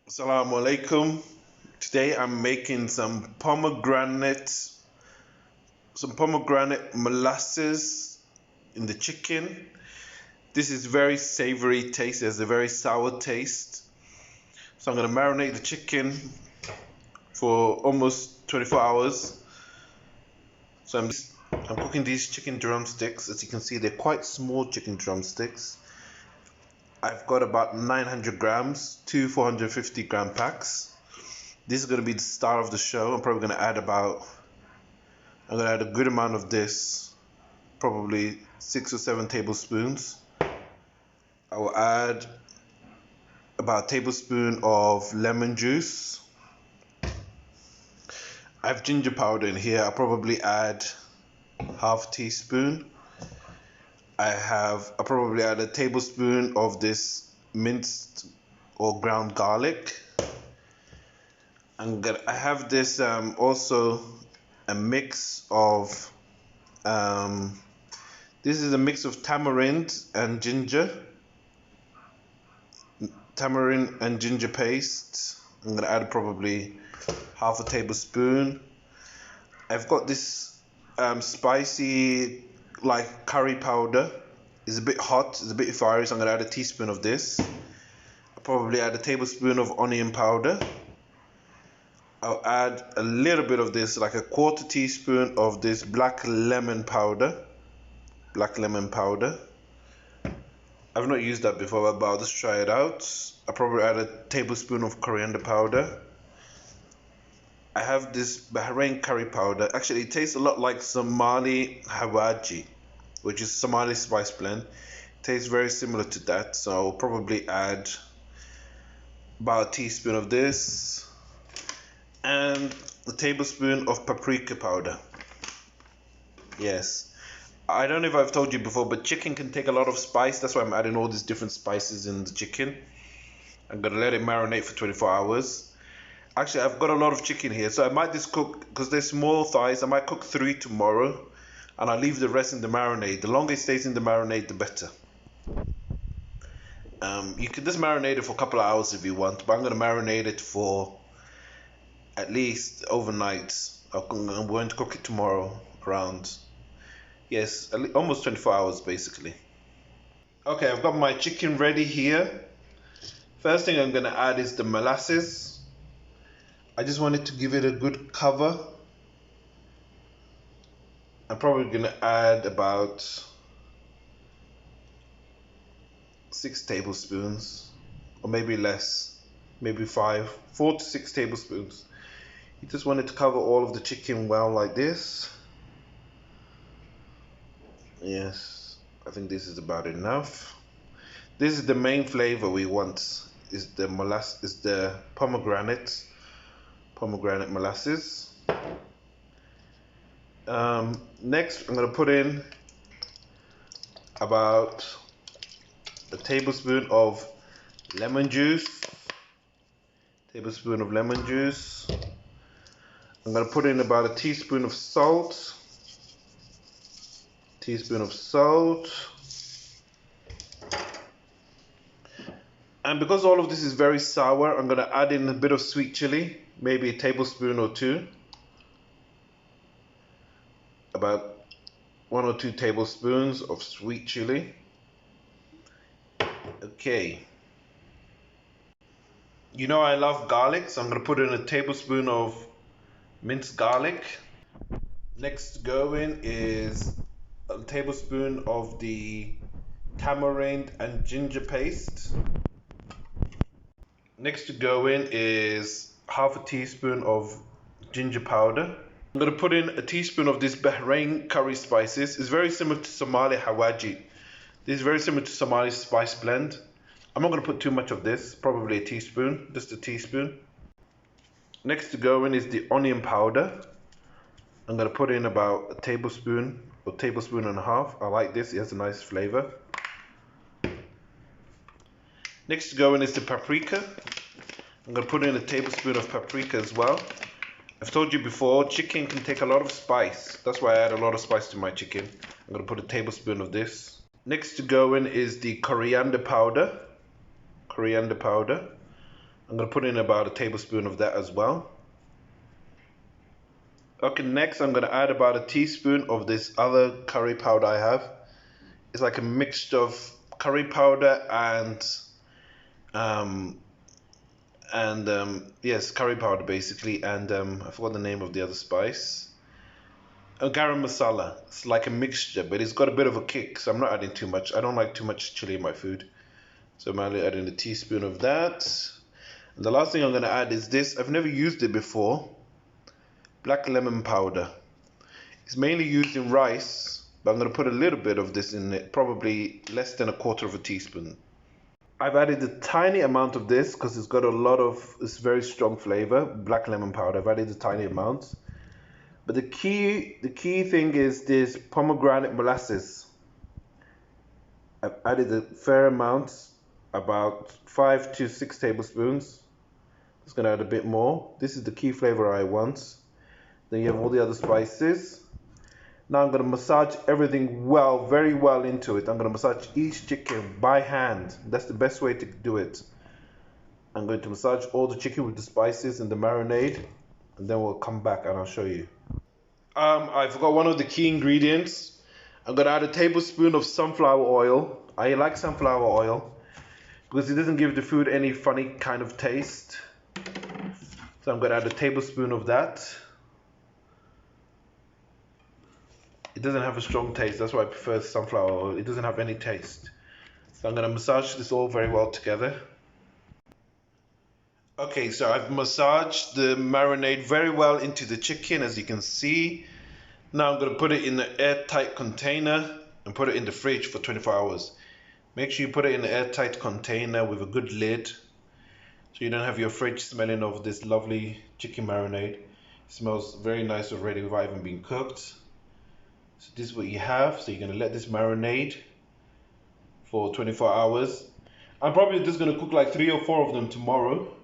Assalamu alaikum. Today I'm making some pomegranate molasses in the chicken. This is very savory taste. It has a very sour taste. So I'm going to marinate the chicken for almost 24 hours. So I'm cooking these chicken drumsticks. As you can see, they're quite small chicken drumsticks. I've got about 900 grams, two 450 gram packs. This is going to be the star of the show. I'm going to add a good amount of this, probably 6 or 7 tablespoons. I will add about a tablespoon of lemon juice. I have ginger powder in here. I'll probably add half teaspoon. I'll probably add a tablespoon of this minced or ground garlic. I have this also a mix of this is a mix of tamarind and ginger paste. I'm gonna add probably half a tablespoon. I've got this spicy like curry powder. It's a bit hot, it's a bit fiery, so I'm gonna add a teaspoon of this. I'll probably add a tablespoon of onion powder. I'll add a little bit of this, like a quarter teaspoon of this black lemon powder. I've not used that before, but I'll just try it out. I'll probably add a tablespoon of coriander powder. I have this Bahrain curry powder. Actually, it tastes a lot like Somali Hawaji, which is Somali spice blend. It tastes very similar to that, so I'll probably add about a teaspoon of this and a tablespoon of paprika powder. Yes, I don't know if I've told you before, but chicken can take a lot of spice. That's why I'm adding all these different spices in the chicken. I'm gonna let it marinate for 24 hours. Actually, I've got a lot of chicken here, so I might just cook, because they're small thighs, I might cook 3 tomorrow, and I'll leave the rest in the marinade. The longer it stays in the marinade, the better. You can just marinate it for a couple of hours if you want, but I'm gonna marinate it for at least overnight. I'm going to cook it tomorrow around, yes, almost 24 hours basically. Okay, I've got my chicken ready here. First thing I'm going to add is the molasses. I just wanted to give it a good cover. I'm probably going to add about 6 tablespoons, or maybe less, maybe 4 to 6 tablespoons. You just want it to cover all of the chicken well like this. Yes, I think this is about enough. This is the main flavor we want, is the pomegranate molasses. Next, I'm going to put in about a tablespoon of lemon juice. I'm going to put in about a teaspoon of salt. And because all of this is very sour, I'm going to add in a bit of sweet chili, maybe a tablespoon or 2. About 1 or 2 tablespoons of sweet chili. Okay. You know I love garlic, so I'm going to put in a tablespoon of minced garlic. Next to go in is a tablespoon of the tamarind and ginger paste. Next to go in is half a teaspoon of ginger powder. I'm going to put in a teaspoon of this Bahrain curry spices. It's very similar to Somali Hawaji. This is very similar to Somali spice blend. I'm not going to put too much of this, probably a teaspoon, just a teaspoon. Next to go in is the onion powder. I'm going to put in about a tablespoon or tablespoon and a half. I like this, it has a nice flavor. Next to go in is the paprika. I'm going to put in a tablespoon of paprika as well. I've told you before, chicken can take a lot of spice. That's why I add a lot of spice to my chicken. I'm going to put a tablespoon of this. Next to go in is the coriander powder. I'm going to put in about a tablespoon of that as well. Okay, next I'm going to add about a teaspoon of this other curry powder I have. It's like a mixture of curry powder and yes, curry powder basically, and I forgot the name of the other spice. Garam masala. It's like a mixture, but it's got a bit of a kick, so I'm not adding too much. I don't like too much chili in my food, so I'm only adding a teaspoon of that. And the last thing I'm going to add is this. I've never used it before. Black lemon powder. It's mainly used in rice, but I'm going to put a little bit of this in it, probably less than a quarter of a teaspoon. I've added a tiny amount of this because it's got a lot of, it's very strong flavor, black lemon powder. I've added a tiny amount. But the key thing is this pomegranate molasses. I've added a fair amount, about 5 to 6 tablespoons. Just gonna add a bit more. This is the key flavor I want. Then you have all the other spices. Now I'm gonna massage everything well, very well into it. I'm gonna massage each chicken by hand. That's the best way to do it. I'm going to massage all the chicken with the spices and the marinade, and then we'll come back and I'll show you. I forgot one of the key ingredients. I'm gonna add a tablespoon of sunflower oil. I like sunflower oil because it doesn't give the food any funny kind of taste. So I'm gonna add a tablespoon of that. It doesn't have a strong taste, that's why I prefer sunflower oil. It doesn't have any taste. So I'm gonna massage this all very well together. Okay, so I've massaged the marinade very well into the chicken, as you can see. Now I'm going to put it in an airtight container and put it in the fridge for 24 hours. Make sure you put it in an airtight container with a good lid, so you don't have your fridge smelling of this lovely chicken marinade. It smells very nice already without even being cooked. So this is what you have. So you're going to let this marinade for 24 hours. I'm probably just going to cook like 3 or 4 of them tomorrow.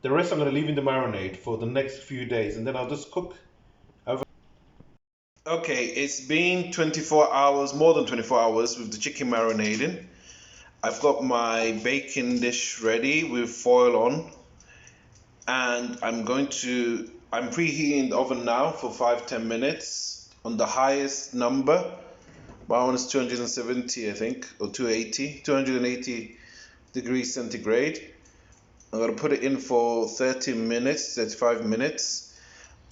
The rest I'm going to leave in the marinade for the next few days, and then I'll just cook. Okay, it's been 24 hours, more than 24 hours with the chicken marinating. I've got my baking dish ready with foil on, and I'm preheating the oven now for 5-10 minutes on the highest number. My one is 270, I think, or 280 degrees centigrade. I'm going to put it in for 30 minutes, 35 minutes.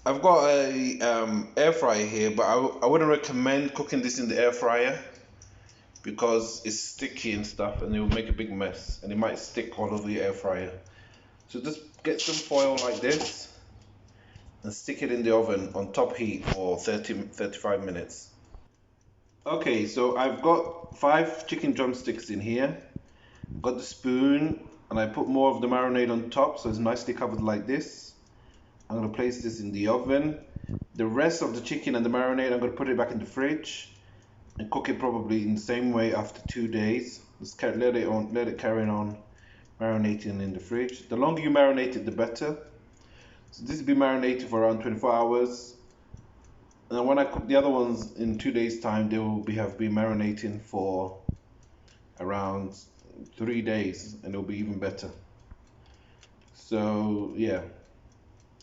I've got a air fryer here, but I wouldn't recommend cooking this in the air fryer because it's sticky and stuff, and it will make a big mess, and it might stick all over your air fryer. So just get some foil like this and stick it in the oven on top heat for 35 minutes. Okay, so I've got 5 chicken drumsticks in here. I've got the spoon, and I put more of the marinade on top, so it's nicely covered like this. I'm going to place this in the oven. The rest of the chicken and the marinade, I'm going to put it back in the fridge and cook it probably in the same way after 2 days. Just let it carry on marinating in the fridge. The longer you marinate it, the better. So this will be marinated for around 24 hours. And then when I cook the other ones in 2 days' time, they will have been marinating for around 3 days, and it'll be even better. So yeah.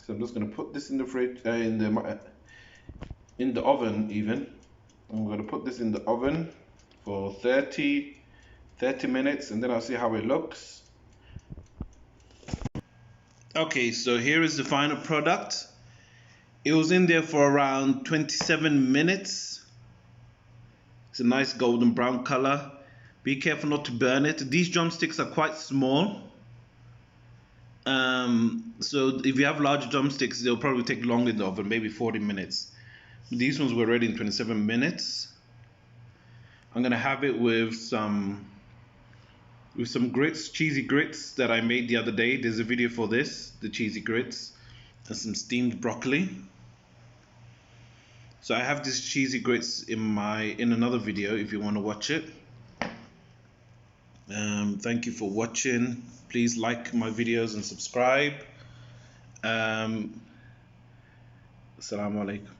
So I'm just going to put this in the fridge, in the oven even. I'm going to put this in the oven for 30 minutes, and then I'll see how it looks. Okay, so here is the final product. It was in there for around 27 minutes. It's a nice golden brown color. Be careful not to burn it. These drumsticks are quite small. So if you have large drumsticks, they'll probably take longer in the oven, maybe 40 minutes. These ones were ready in 27 minutes. I'm gonna have it with some grits, cheesy grits that I made the other day. There's a video for this, the cheesy grits, and some steamed broccoli. So I have these cheesy grits in another video if you want to watch it. Thank you for watching. Please like my videos and subscribe. Assalamu alaikum.